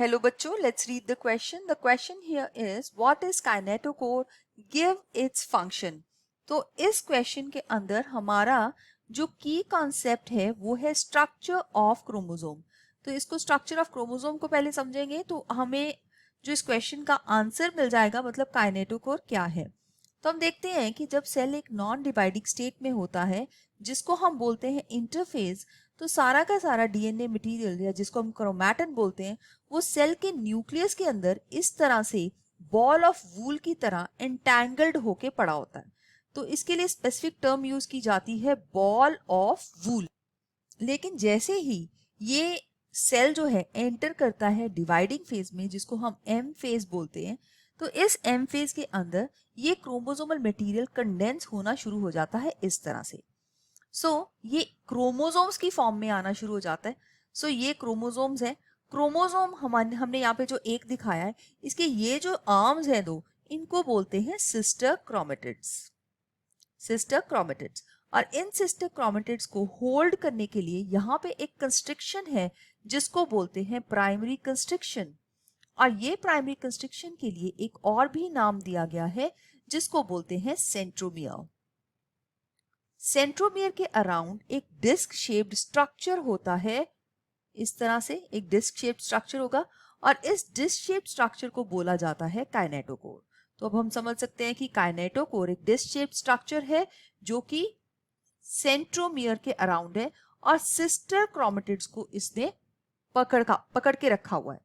Hello बच्चों, let's read the question. The question here is what is kinetochore? Give its function. तो इस question के अंदर हमारा जो की कॉन्सेप्ट है वो है स्ट्रक्चर ऑफ क्रोमोसोम. तो इसको स्ट्रक्चर ऑफ क्रोमोसोम को पहले समझेंगे तो हमें जो इस क्वेश्चन का आंसर मिल जाएगा, मतलब काइनेटोकोर क्या है. तो हम देखते हैं कि जब सेल एक नॉन डिवाइडिंग स्टेट में होता है जिसको हम बोलते हैं इंटरफेज, तो सारा का सारा डीएनए मटेरियल या जिसको हम क्रोमैटिन बोलते हैं वो सेल के न्यूक्लियस के अंदर इस तरह से बॉल ऑफ वूल की तरह एंटैंगल्ड होके पड़ा होता है. तो इसके लिए स्पेसिफिक टर्म यूज की जाती है बॉल ऑफ वूल. लेकिन जैसे ही ये सेल जो है एंटर करता है डिवाइडिंग फेज में जिसको हम एम फेज बोलते हैं, तो इस एम फेज के अंदर ये क्रोमोसोमल मटेरियल कंडेंस होना शुरू हो जाता है इस तरह से. ये क्रोमोसोम्स की फॉर्म में आना शुरू हो जाता है. ये क्रोमोसोम्स है. क्रोमोसोम हमने यहाँ पे जो एक दिखाया है, इसके ये जो आर्म्स हैं दो, इनको बोलते हैं सिस्टर क्रोमेटिड्स. Sister chromatids. और इन सिस्टर क्रोमेटिड्स को होल्ड करने के लिए यहाँ पे एक कंस्ट्रिक्शन है जिसको बोलते हैं प्राइमरी कंस्ट्रिक्शन. और ये प्राइमरी कंस्ट्रिक्शन के लिए एक और भी नाम दिया गया है जिसको बोलते हैं सेंट्रोमियर. सेंट्रोमियर के अराउंड एक डिस्क शेप्ड स्ट्रक्चर होता है. इस तरह से एक डिस्क शेप्ड स्ट्रक्चर होगा और इस डिस्क शेप्ड स्ट्रक्चर को बोला जाता है काइनेटोकोर. तो अब हम समझ सकते हैं कि काइनेटोकोर एक डिस्क शेप्ड स्ट्रक्चर है जो कि सेंट्रोमियर के अराउंड है और सिस्टर क्रोमेटिड्स को इसने पकड़ के रखा हुआ है.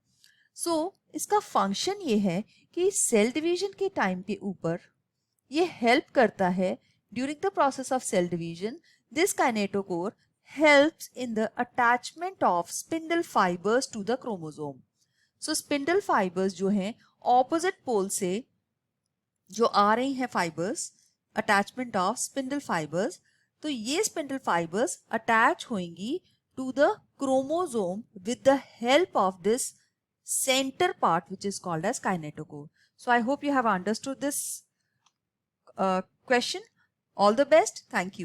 इसका फंक्शन ये है कि सेल डिवीजन के टाइम के ऊपर ये हेल्प करता है. During the process of cell division, this kinetochore helps in the attachment of spindle fibers to the chromosome. Spindle fibers जो हैं opposite pole से जो आ रही हैं fibers, attachment of spindle fibers, तो ये spindle fibers attach होंगी to the chromosome with the help of this center part which is called as kinetochore. So I hope you have understood this question. All the best. Thank you.